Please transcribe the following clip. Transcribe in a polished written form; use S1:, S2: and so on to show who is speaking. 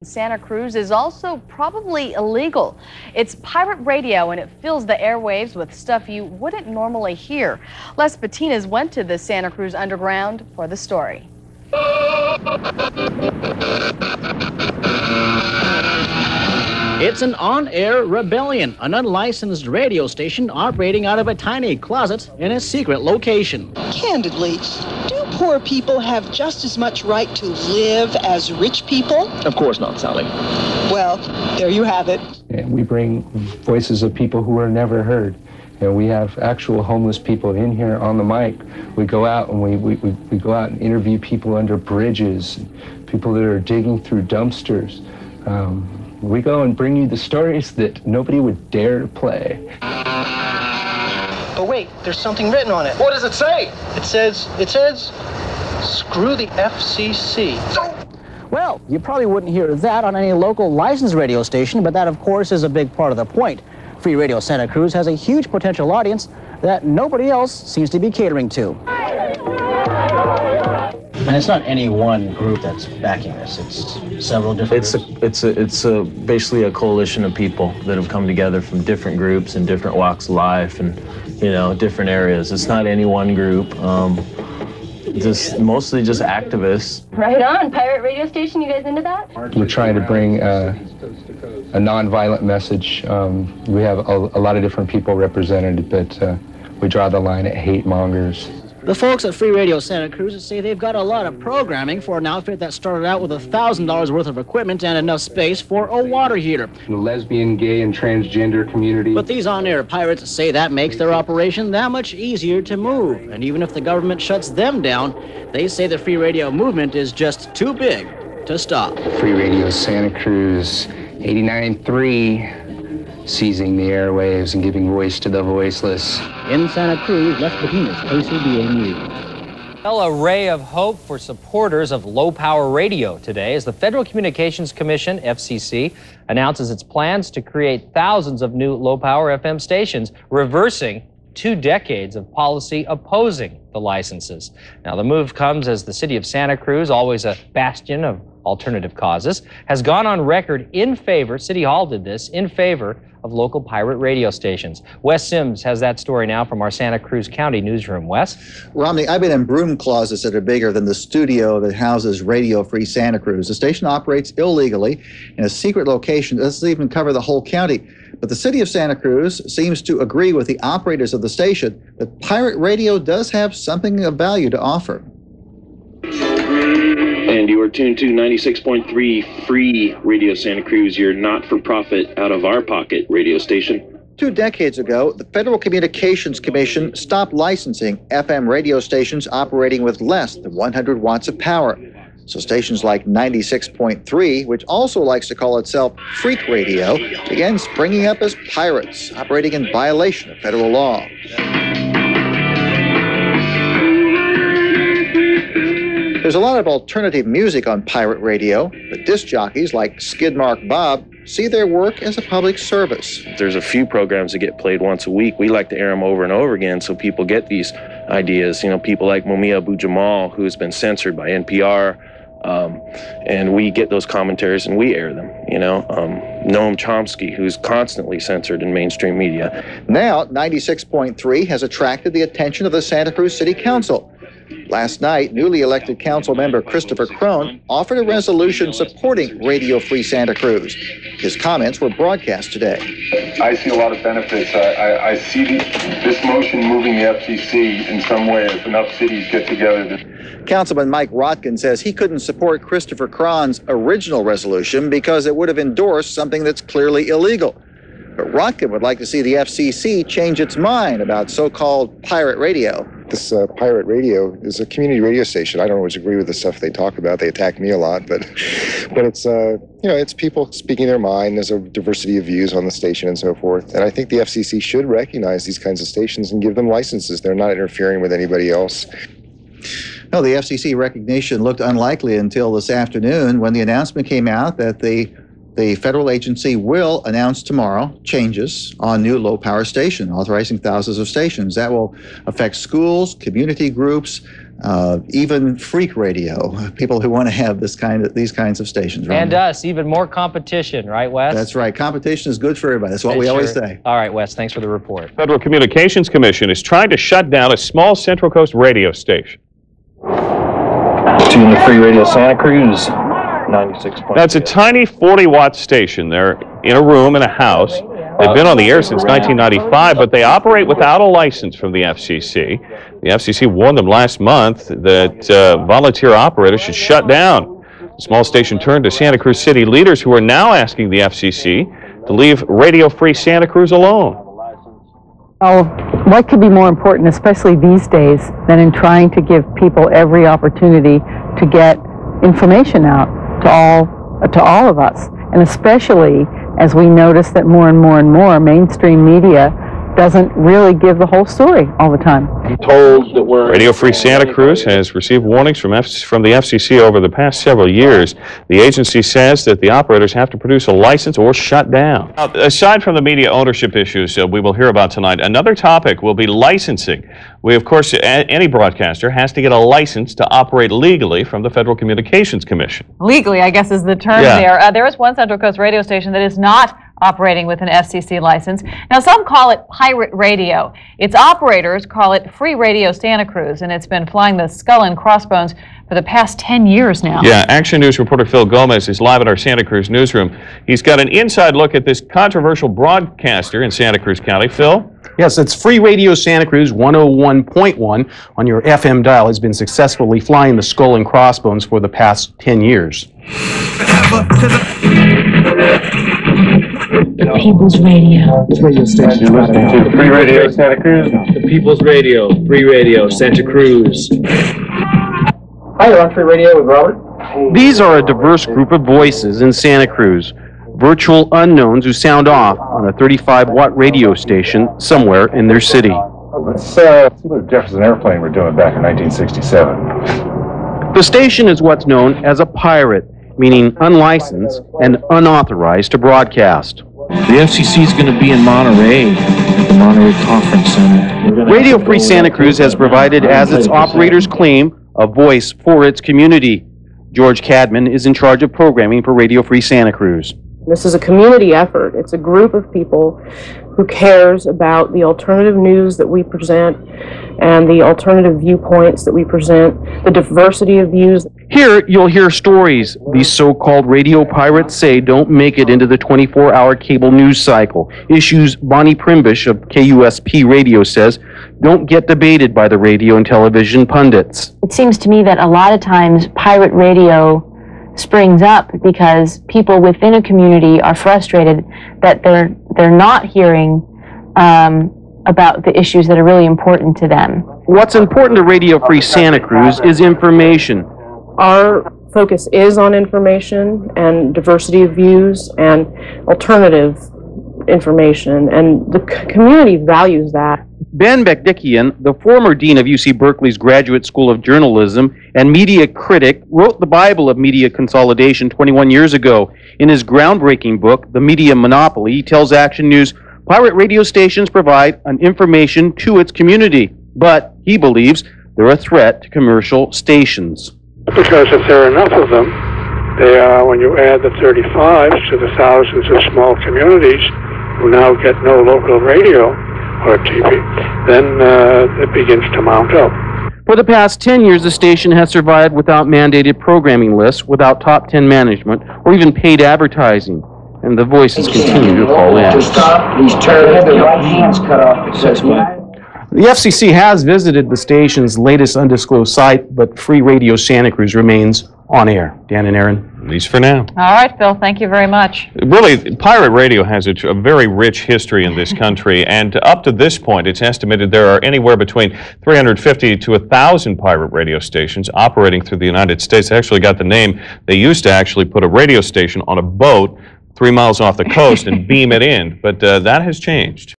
S1: Santa Cruz is also probably illegal. It's pirate radio and it fills the airwaves with stuff you wouldn't normally hear. Les Patinas went to the Santa Cruz Underground for the story.
S2: It's an on-air rebellion, an unlicensed radio station operating out of a tiny closet in a secret location.
S3: Candidly, do poor people have just as much right to live as rich people?
S4: Of course not, Sally.
S3: Well, there you have it.
S5: And we bring voices of people who are never heard. And we have actual homeless people in here on the mic. We go out and we go out and interview people under bridges, people that are digging through dumpsters. We go and bring you the stories that nobody would dare to play.
S4: But wait, there's something written on it.
S6: What does it say?
S4: It says, screw the FCC.
S2: Well, you probably wouldn't hear that on any local licensed radio station, but that, of course, is a big part of the point. Free Radio Santa Cruz has a huge potential audience that nobody else seems to be catering to. And it's not any one group that's backing this. It's several different groups.
S7: It's basically a coalition of people that have come together from different groups and different walks of life and, different areas. It's not any one group. Mostly just activists.
S8: Right on. Pirate radio station, you guys into that?
S5: We're trying to bring a nonviolent message. We have a lot of different people represented, but we draw the line at hate mongers.
S2: The folks at Free Radio Santa Cruz say they've got a lot of programming for an outfit that started out with $1,000 worth of equipment and enough space for a water heater.
S5: The lesbian, gay, and transgender community.
S2: But these on-air pirates say that makes their operation that much easier to move. And even if the government shuts them down, they say the free radio movement is just too big to stop.
S5: Free Radio Santa Cruz, 89.3. Seizing the airwaves and giving voice to the voiceless.
S2: In Santa Cruz, Les Patinas, KCBA News.
S9: Well, a ray of hope for supporters of low-power radio today as the Federal Communications Commission, FCC, announces its plans to create thousands of new low-power FM stations, reversing 2 decades of policy opposing the licenses. Now, the move comes as the city of Santa Cruz, always a bastion of alternative causes, has gone on record in favor, City Hall did this, in favor of local pirate radio stations. Wes Sims has that story now from our Santa Cruz County newsroom. Wes?
S10: Romney, I've been in broom closets that are bigger than the studio that houses Radio Free Santa Cruz. The station operates illegally in a secret location that doesn't even cover the whole county. But the city of Santa Cruz seems to agree with the operators of the station that pirate radio does have something of value to offer.
S11: And you are tuned to 96.3 Free Radio Santa Cruz, your not-for-profit, out-of-our-pocket radio station.
S10: 2 decades ago, the Federal Communications Commission stopped licensing FM radio stations operating with less than 100 watts of power. So stations like 96.3, which also likes to call itself Freak Radio, began springing up as pirates, operating in violation of federal law. There's a lot of alternative music on pirate radio, but disc jockeys like Skidmark Bob see their work as a public service.
S7: There's a few programs that get played once a week. We like to air them over and over again so people get these ideas. People like Mumia Abu-Jamal, who's been censored by NPR, and we get those commentaries and we air them. Noam Chomsky, who's constantly censored in mainstream media.
S10: Now, 96.3 has attracted the attention of the Santa Cruz City Council. Last night, newly elected council member Christopher Crone offered a resolution supporting Radio Free Santa Cruz. His comments were broadcast today.
S12: I see a lot of benefits. I see this motion moving the FCC in some way if enough cities get together.
S10: Councilman Mike Rotkin says he couldn't support Christopher Crone's original resolution because it would have endorsed something that's clearly illegal. But Rotkin would like to see the FCC change its mind about so-called pirate radio.
S13: This pirate radio is a community radio station. I don't always agree with the stuff they talk about. They attack me a lot, but it's it's people speaking their mind. There's a diversity of views on the station and so forth. And I think the FCC should recognize these kinds of stations and give them licenses. They're not interfering with anybody else.
S10: No, the FCC recognition looked unlikely until this afternoon when the announcement came out that the federal agency will announce tomorrow changes on new low-power station, authorizing thousands of stations. That will affect schools, community groups, even freak radio, people who want to have these kinds of stations.
S9: And us, even more competition, right, Wes?
S10: That's right. Competition is good for everybody. That's what we always say.
S9: All right, Wes, thanks for the report.
S6: Federal Communications Commission is trying to shut down a small Central Coast radio station.
S11: Tune the Free Radio Santa Cruz, 96.
S6: That's a tiny 40-watt station. They're in a room in a house. They've been on the air since 1995, but they operate without a license from the FCC. The FCC warned them last month that volunteer operators should shut down. The small station turned to Santa Cruz City leaders who are now asking the FCC to leave Radio Free Santa Cruz alone.
S14: Oh, what could be more important, especially these days, than in trying to give people every opportunity to get information out to all of us, and especially as we notice that more and more mainstream media doesn't really give the whole story all the time.
S6: Told that Radio Free Santa Cruz has received warnings from the FCC over the past several years. The agency says that the operators have to produce a license or shut down. Now, aside from the media ownership issues we will hear about tonight, another topic will be licensing. Of course, any broadcaster has to get a license to operate legally from the Federal Communications Commission.
S15: Legally, I guess, is the term there. There is one Central Coast radio station that is not operating with an FCC license. Now, some call it pirate radio. Its operators call it Free Radio Santa Cruz, and it's been flying the skull and crossbones for the past 10 years now.
S6: Yeah, Action News reporter Phil Gomez is live at our Santa Cruz newsroom. He's got an inside look at this controversial broadcaster in Santa Cruz County. Phil?
S16: Yes, it's Free Radio Santa Cruz 101.1 on your FM dial. Has been successfully flying the skull and crossbones for the past 10 years.
S17: The People's Radio.
S12: Radio station you're listening to. Free Radio Santa Cruz.
S18: The People's Radio. Free Radio Santa Cruz.
S16: Hi, you're on Free Radio with Robert. These are a diverse group of voices in Santa Cruz. Virtual unknowns who sound off on a 35-watt radio station somewhere in their city.
S12: Let's see what Jefferson Airplane were doing back in 1967.
S16: The station is what's known as a pirate, meaning unlicensed and unauthorized to broadcast.
S18: The FCC is going to be in Monterey, at the Monterey Conference Center.
S16: Radio Free Santa Cruz has provided, as its operators claim, a voice for its community. George Cadman is in charge of programming for Radio Free Santa Cruz.
S19: This is a community effort. It's a group of people who cares about the alternative news that we present and the alternative viewpoints that we present, the diversity of views.
S16: Here you'll hear stories these so-called radio pirates say don't make it into the 24-hour cable news cycle. Issues Bonnie Primbish of KUSP Radio says don't get debated by the radio and television pundits.
S17: It seems to me that a lot of times pirate radio springs up because people within a community are frustrated that they're not hearing about the issues that are really important to them.
S16: What's important to Radio Free Santa Cruz is information.
S19: Our focus is on information and diversity of views and alternative information, and the community values that.
S16: Ben Bekdikian, the former dean of UC Berkeley's Graduate School of Journalism and media critic, wrote the Bible of media consolidation 21 years ago. In his groundbreaking book, The Media Monopoly, he tells Action News pirate radio stations provide an information to its community, but he believes they're a threat to commercial stations.
S20: Because if there are enough of them, they are, when you add the 35s to the thousands of small communities who now get no local radio or TV, then it begins to mount up.
S16: For the past 10 years, the station has survived without mandated programming lists, without top 10 management, or even paid advertising. And the voices continue to call in.
S18: To stop these terrorists, the right hands cut off.
S16: The FCC has visited the station's latest undisclosed site, but Free Radio Santa Cruz remains on air. Dan and Aaron.
S6: At least for now.
S15: All right, Phil, thank you very much.
S6: Really, pirate radio has a very rich history in this country, and up to this point, it's estimated there are anywhere between 350 to 1,000 pirate radio stations operating through the United States. They actually got the name. They used to actually put a radio station on a boat 3 miles off the coast and beam it in, but that has changed.